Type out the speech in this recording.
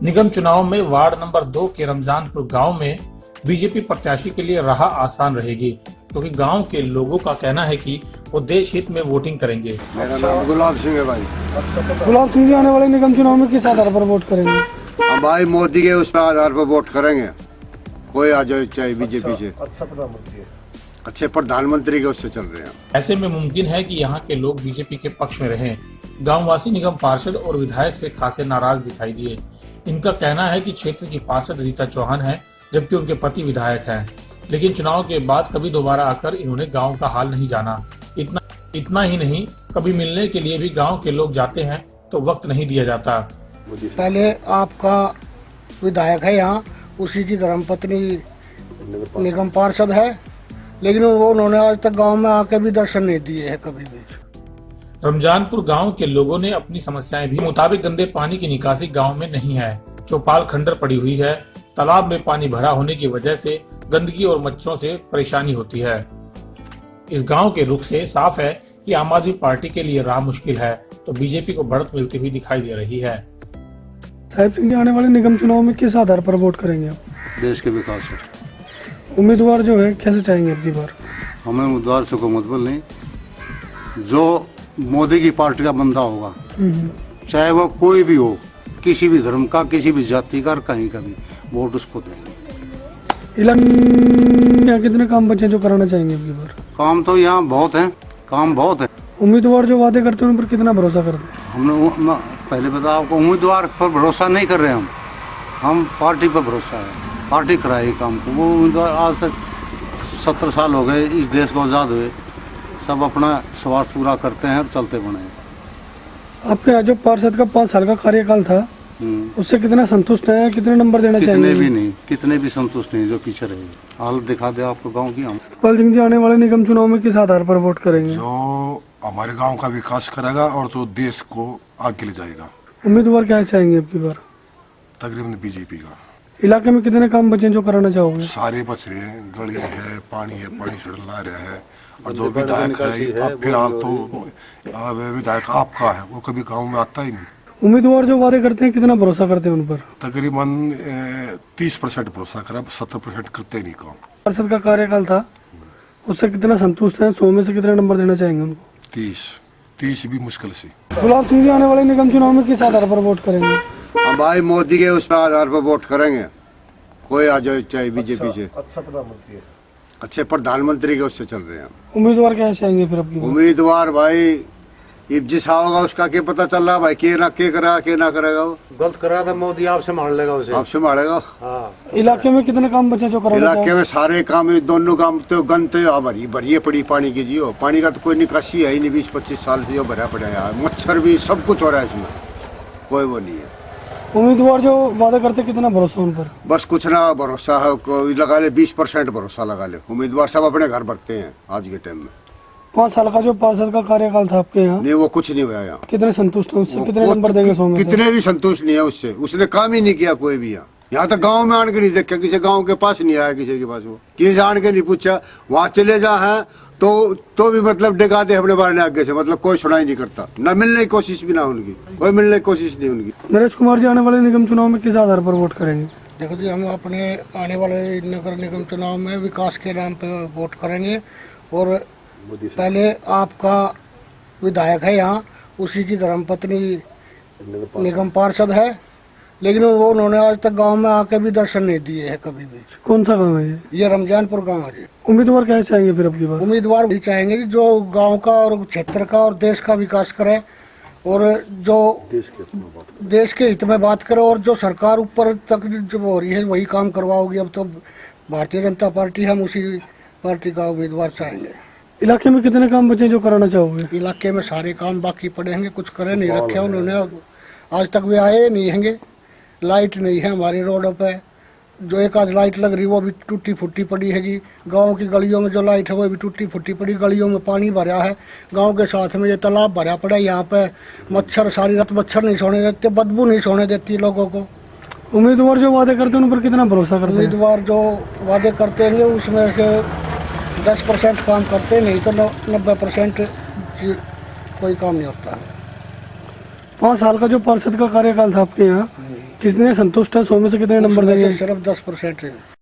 निगम चुनाव में ward number 2 के रमजानपुर गांव में बीजेपी प्रत्याशी के लिए राह आसान रहेगी, क्योंकि गांव के लोगों का कहना है कि वो देश हित में वोटिंग करेंगे। मेरा नाम गुलाब सिंह है भाई। गुलाब सिंह जी आने वाले निगम चुनाव में किस आधार पर वोट करेंगे? हम भाई मोदी के उस आधार पर वोट करेंगे। कोई आ जाए चाहे बीजेपी से, अच्छे प्रधानमंत्री के उससे चल रहे हैं। ऐसे में मुमकिन है कि यहाँ के लोग बीजेपी के पक्ष में रहें। गांववासी निगम पार्षद और विधायक से खासे नाराज दिखाई दिए। इनका कहना है कि क्षेत्र की पार्षद रीता चौहान है, जबकि उनके पति विधायक हैं। लेकिन चुनाव के बाद कभी दोबारा आकर इन्होंने गांव का हाल नहीं जाना। इतना ही नहीं, कभी मिलने के लिए भी गांव के लोग जाते हैं तो वक्त नहीं दिया जाता। पहले आपका विधायक है यहाँ, उसी की धर्मपत्नी निगम पार्षद है, लेकिन वो उन्होंने आज तक गांव में आके भी दर्शन नहीं दिए है कभी भी। रमजानपुर गांव के लोगों ने अपनी समस्याएं भी मुताबिक गंदे पानी की निकासी गांव में नहीं है। चौपाल खंडर पड़ी हुई है। तालाब में पानी भरा होने की वजह से गंदगी और मच्छरों से परेशानी होती है। इस गांव के रुख से साफ है कि आम आदमी पार्टी के लिए राह मुश्किल है, तो बीजेपी को बढ़त मिलती हुई दिखाई दे रही है। साहिब सिंह जी आने वाले निगम चुनाव में किस आधार पर वोट करेंगे आप? देश के विकास है। उम्मीदवार जो है कैसे चाहेंगे अब की बार? हमें उम्मीदवार से कोई मतलब नहीं, जो मोदी की पार्टी का बंदा होगा, चाहे वो कोई भी हो, किसी भी धर्म का, किसी भी जाति का, कहीं का भी, वोट उसको देंगे। इलाके कितने काम बचे जो कराना चाहेंगे अब की बार? काम तो यहाँ बहुत है, काम बहुत है। उम्मीदवार जो वादे करते हैं उन पर कितना भरोसा करते हैं? हमने पहले बताया आपको, उम्मीदवार पर भरोसा नहीं कर रहे हम पार्टी पर भरोसा है। पार्टी कराएगी काम को। वो उम्मीदवार आज तक 70 साल हो गए इस देश को आज़ाद हुए, सब अपना स्वार्थ पूरा करते हैं और चलते बने। आपके यहाँ जो पार्षद का 5 साल का कार्यकाल था, उससे कितना संतुष्ट है? कितने नंबर देना चाहिए? कितने भी संतुष्ट नहीं, जो पीछे रहे। हालत दिखा दे आपको गांव की। हम सतपाल सिंह जी आने वाले निगम चुनाव में किस आधार पर वोट करेंगे? जो हमारे गांव का विकास करेगा और जो देश को आगे ले जाएगा। उम्मीदवार क्या चाहेंगे अब की बार? तकरीबन बीजेपी का। इलाके में कितने काम बचे जो कराना चाहोगे? सारे बच रहे हैं, गली है, पानी सड़ना रहा है। और जो विधायक है, अब फिलहाल तो विधायक आपका है, वो कभी गाँव में आता ही नहीं। उम्मीदवार जो वादे करते हैं कितना भरोसा करते हैं उन पर? तकरीबन 30% भरोसा करा, 70% करते ही नहीं काम। पार्षद का कार्यकाल था, उससे कितना संतुष्ट है? 100 में से कितने नंबर देना चाहेंगे उनको? 30 भी मुश्किल से। गुलाब सिंह जी आने वाले निगम चुनाव में किस आधार पर वोट करेंगे? हम भाई मोदी के उस आधार पर वोट करेंगे। कोई आ जाए चाहे बीजेपी से, अच्छे प्रधानमंत्री के उससे चल रहे हैं। उम्मीदवार क्या चाहेंगे फिर अब की बार? उम्मीदवार भाई जिस होगा उसका क्या पता चल रहा भाई, के ना करेगा। वो गलत करा था मोदी, आपसे मार लेगा उसे। आपसे मारेगा। इलाके में कितने काम बचे जो कराना? इलाके में सारे काम, दोनों काम तो गंद तो भरी पड़ी पानी की जियो। पानी का तो कोई निकासी है ही नहीं। 20-25 साल से भरा पड़ा है। मच्छर भी, सब कुछ हो रहा है इसमें, कोई वो नहीं है। उम्मीदवार जो वादा करते कितना भरोसा उन पर? बस कुछ ना भरोसा है, कोई लगा ले 20% भरोसा लगा ले। उम्मीदवार सब अपने घर भरते हैं आज के टाइम में। 5 साल का जो पार्षद का कार्यकाल था आपके यहाँ, नहीं वो कुछ नहीं हुआ यहाँ। कितने संतुष्ट हैं उससे? कितने नंबर देंगे 100 में से? कितने भी संतुष्ट नहीं है उससे। उसने काम ही नहीं किया कोई भी। यहाँ तक गांव में आन के नहीं देखा, किसी गांव के पास नहीं आया, किसी के पास वो किसी आन के नहीं पूछा। वहाँ चले जा है तो भी मतलब डिगा दे अपने बारे में आगे से, मतलब कोई सुनाई नहीं करता। न मिलने की कोशिश भी ना उनकी, कोई मिलने की कोशिश नहीं उनकी। नरेश कुमार जी आने वाले निगम चुनाव में किस आधार पर वोट करेंगे? देखो जी, हम अपने आने वाले नगर निगम चुनाव में विकास के नाम पे वोट करेंगे। और पहले आपका विधायक है यहाँ, उसी की धर्मपत्नी निगम पार्षद है, लेकिन वो उन्होंने आज तक गांव में आके भी दर्शन नहीं दिए है कभी भी। कौन सा गाँव है ये रमजानपुर गांव है जी। उम्मीदवार क्या चाहेंगे फिर अब की बार? उम्मीदवार भी चाहेंगे कि जो गांव का और क्षेत्र का और देश का विकास करे, और जो देश के हित में बात करे, और जो सरकार ऊपर तक जो हो रही है वही काम करवाओगी। अब तो भारतीय जनता पार्टी, हम उसी पार्टी का उम्मीदवार चाहेंगे। इलाके में कितने काम बचे जो कराना चाहोगे? इलाके में सारे काम बाकी पड़े हैं, कुछ करे नहीं रखे उन्होंने। आज तक वे आए नहीं हैंगे। लाइट नहीं है हमारी रोडों पे, जो एक आध लाइट लग रही वो भी टूटी फूटी पड़ी हैगी। गांव की गलियों में जो लाइट है वो भी टूटी फूटी पड़ी। गलियों में पानी भरा है, गांव के साथ में ये तालाब भरा पड़ा है। यहाँ पे मच्छर सारी रात मच्छर नहीं सोने देते, बदबू नहीं सोने देती लोगों को। उम्मीदवार जो वादे करते हैं उन पर कितना भरोसा करते हैं? उम्मीदवार जो वादे करते हैं उसमें से 10% काम करते, नहीं तो 90% कोई काम नहीं होता है। 5 साल का जो पार्षद का कार्यकाल था आपके यहाँ, कितने संतुष्ट है? 100 में से कितने नंबर उसमें से देंगे? सिर्फ 10% है।